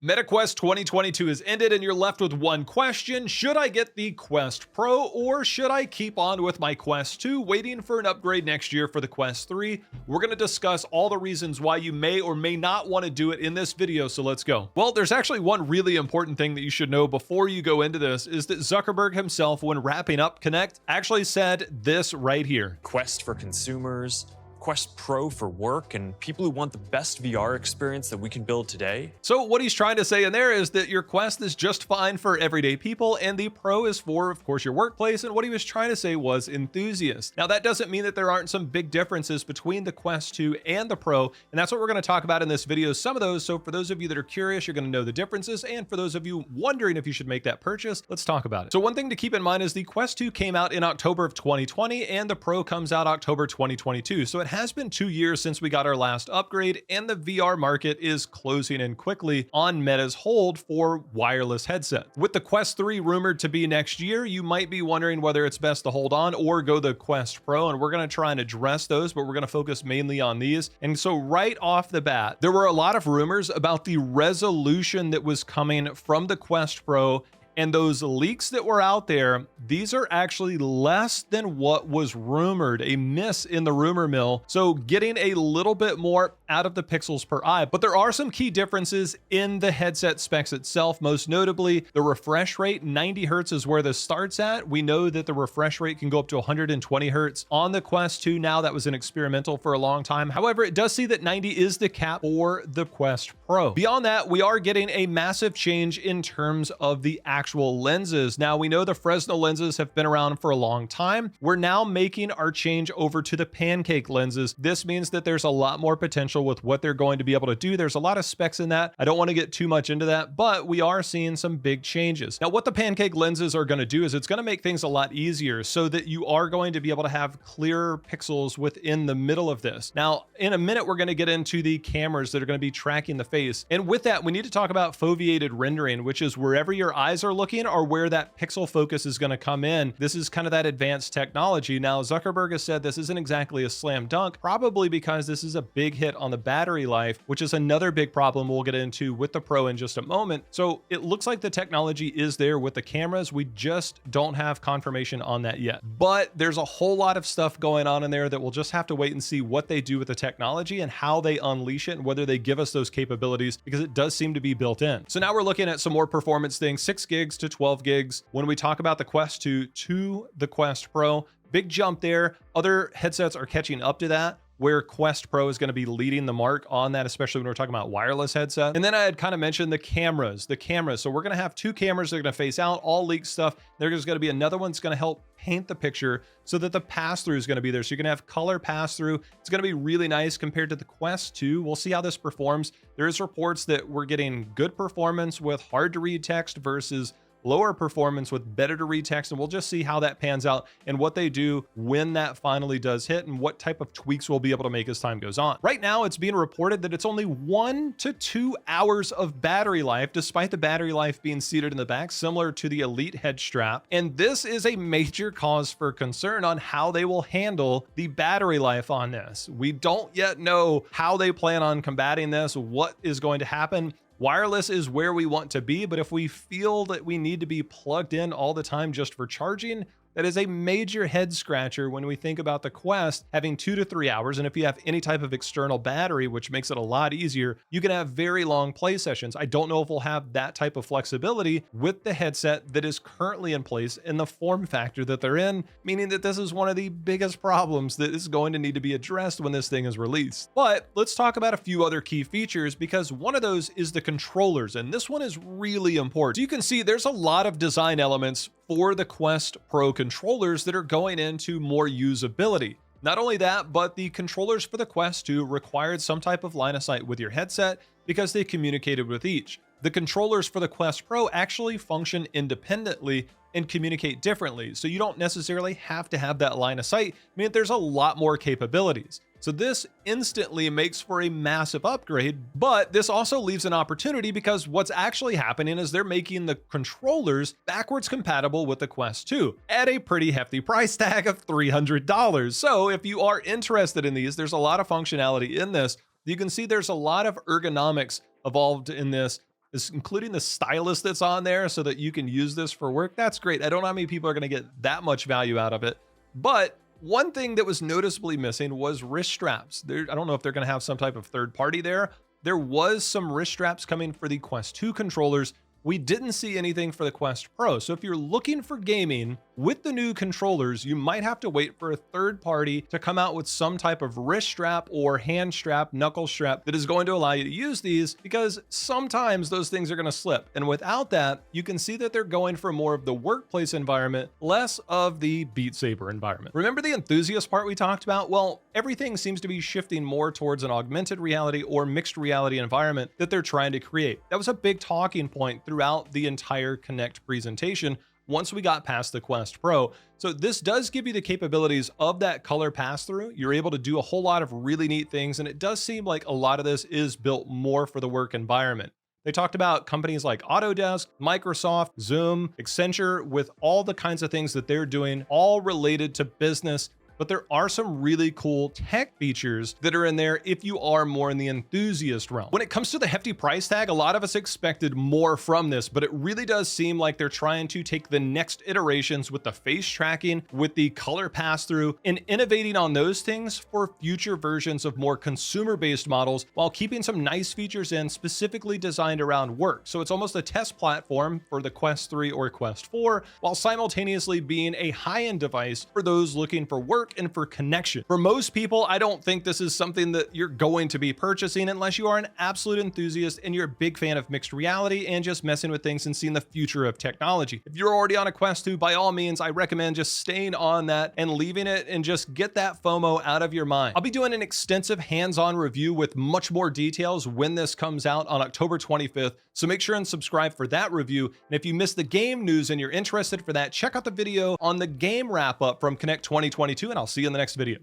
MetaQuest 2022 has ended and you're left with one question. Should I get the Quest Pro or should I keep on with my Quest 2 waiting for an upgrade next year for the Quest 3? We're going to discuss all the reasons why you may or may not want to do it in this video, so let's go. Well, there's actually one really important thing that you should know before you go into this is that Zuckerberg himself, when wrapping up Connect, actually said this right here. Quest for consumers, Quest Pro for work, and people who want the best VR experience that we can build today. So what he's trying to say in there is that your Quest is just fine for everyday people and the Pro is for, of course, your workplace. And what he was trying to say was enthusiasts. Now, that doesn't mean that there aren't some big differences between the Quest 2 and the Pro. And that's what we're going to talk about in this video, some of those. So for those of you that are curious, you're going to know the differences. And for those of you wondering if you should make that purchase, let's talk about it. So one thing to keep in mind is the Quest 2 came out in October of 2020 and the Pro comes out October 2022. So it has been 2 years since we got our last upgrade, and the VR market is closing in quickly on Meta's hold for wireless headsets. With the Quest 3 rumored to be next year, you might be wondering whether it's best to hold on or go the Quest Pro, and we're going to try and address those, but we're going to focus mainly on these. And so right off the bat, there were a lot of rumors about the resolution that was coming from the Quest Pro. And those leaks that were out there, these are actually less than what was rumored, a miss in the rumor mill. So getting a little bit more out of the pixels per eye. But there are some key differences in the headset specs itself. Most notably, the refresh rate, 90 hertz is where this starts at. We know that the refresh rate can go up to 120 hertz on the Quest 2 now. That was an experimental for a long time. However, it does see that 90 is the cap for the Quest Pro. Beyond that, we are getting a massive change in terms of the actual lenses. Now, we know the Fresnel lenses have been around for a long time. We're now making our change over to the Pancake lenses. This means that there's a lot more potential with what they're going to be able to do. There's a lot of specs in that. I don't want to get too much into that, but we are seeing some big changes. Now, what the Pancake lenses are going to do is it's going to make things a lot easier so that you are going to be able to have clearer pixels within the middle of this. Now, in a minute, we're going to get into the cameras that are going to be tracking the face. And with that, we need to talk about foveated rendering, which is wherever your eyes are looking or where that pixel focus is going to come in. This is kind of that advanced technology. Now, Zuckerberg has said this isn't exactly a slam dunk, probably because this is a big hit on the battery life, which is another big problem we'll get into with the Pro in just a moment. So it looks like the technology is there with the cameras. We just don't have confirmation on that yet. But there's a whole lot of stuff going on in there that we'll just have to wait and see what they do with the technology and how they unleash it and whether they give us those capabilities, because it does seem to be built in. So now we're looking at some more performance things, 6 gigs to 12 gigs. When we talk about the Quest 2 to the Quest Pro, big jump there. Other headsets are catching up to that, where Quest Pro is going to be leading the mark on that, especially when we're talking about wireless headset. And then I had kind of mentioned the cameras. So we're going to have 2 cameras that are going to face out, all leaked stuff. There's going to be another one that's going to help paint the picture so that the pass-through is going to be there. So you're going to have color pass-through. It's going to be really nice compared to the Quest 2. We'll see how this performs. There's reports that we're getting good performance with hard to read text versus lower performance with better to read text, and we'll just see how that pans out and what they do when that finally does hit and what type of tweaks we'll be able to make as time goes on. Right now, it's being reported that it's only 1 to 2 hours of battery life, despite the battery life being seated in the back, similar to the Elite head strap. And this is a major cause for concern on how they will handle the battery life on this. We don't yet know how they plan on combating this, what is going to happen. Wireless is where we want to be, but if we feel that we need to be plugged in all the time just for charging, that is a major head scratcher when we think about the Quest having 2 to 3 hours. And if you have any type of external battery, which makes it a lot easier, you can have very long play sessions. I don't know if we'll have that type of flexibility with the headset that is currently in place in the form factor that they're in, meaning that this is one of the biggest problems that is going to need to be addressed when this thing is released. But let's talk about a few other key features, because one of those is the controllers, and this one is really important. So you can see there's a lot of design elements for the Quest Pro controllers that are going into more usability. Not only that, but the controllers for the Quest 2 required some type of line of sight with your headset because they communicated with each. The controllers for the Quest Pro actually function independently and communicate differently, so you don't necessarily have to have that line of sight. I mean, there's a lot more capabilities. So this instantly makes for a massive upgrade, but this also leaves an opportunity because what's actually happening is they're making the controllers backwards compatible with the Quest 2 at a pretty hefty price tag of $300. So if you are interested in these, there's a lot of functionality in this. You can see there's a lot of ergonomics evolved in this including the stylus that's on there so that you can use this for work. That's great. I don't know how many people are going to get that much value out of it. But one thing that was noticeably missing was wrist straps. I don't know if they're going to have some type of third party there. There was some wrist straps coming for the Quest 2 controllers. We didn't see anything for the Quest Pro. So if you're looking for gaming with the new controllers, you might have to wait for a third party to come out with some type of wrist strap or hand strap, knuckle strap that is going to allow you to use these, because sometimes those things are going to slip. And without that, you can see that they're going for more of the workplace environment, less of the Beat Saber environment. Remember the enthusiast part we talked about? Well, everything seems to be shifting more towards an augmented reality or mixed reality environment that they're trying to create. That was a big talking point throughout the entire Kinect presentation once we got past the Quest Pro. So this does give you the capabilities of that color pass-through. You're able to do a whole lot of really neat things, and it does seem like a lot of this is built more for the work environment. They talked about companies like Autodesk, Microsoft, Zoom, Accenture, with all the kinds of things that they're doing, all related to business. But there are some really cool tech features that are in there if you are more in the enthusiast realm. When it comes to the hefty price tag, a lot of us expected more from this, but it really does seem like they're trying to take the next iterations with the face tracking, with the color pass-through, and innovating on those things for future versions of more consumer-based models, while keeping some nice features in specifically designed around work. So it's almost a test platform for the Quest 3 or Quest 4, while simultaneously being a high-end device for those looking for work and for connection. For most people, I don't think this is something that you're going to be purchasing unless you are an absolute enthusiast and you're a big fan of mixed reality and just messing with things and seeing the future of technology. If you're already on a Quest 2, by all means, I recommend just staying on that and leaving it and just get that FOMO out of your mind. I'll be doing an extensive hands-on review with much more details when this comes out on October 25th, so make sure and subscribe for that review. And if you missed the game news and you're interested for that, check out the video on the game wrap-up from Kinect 2022, and I'll see you in the next video.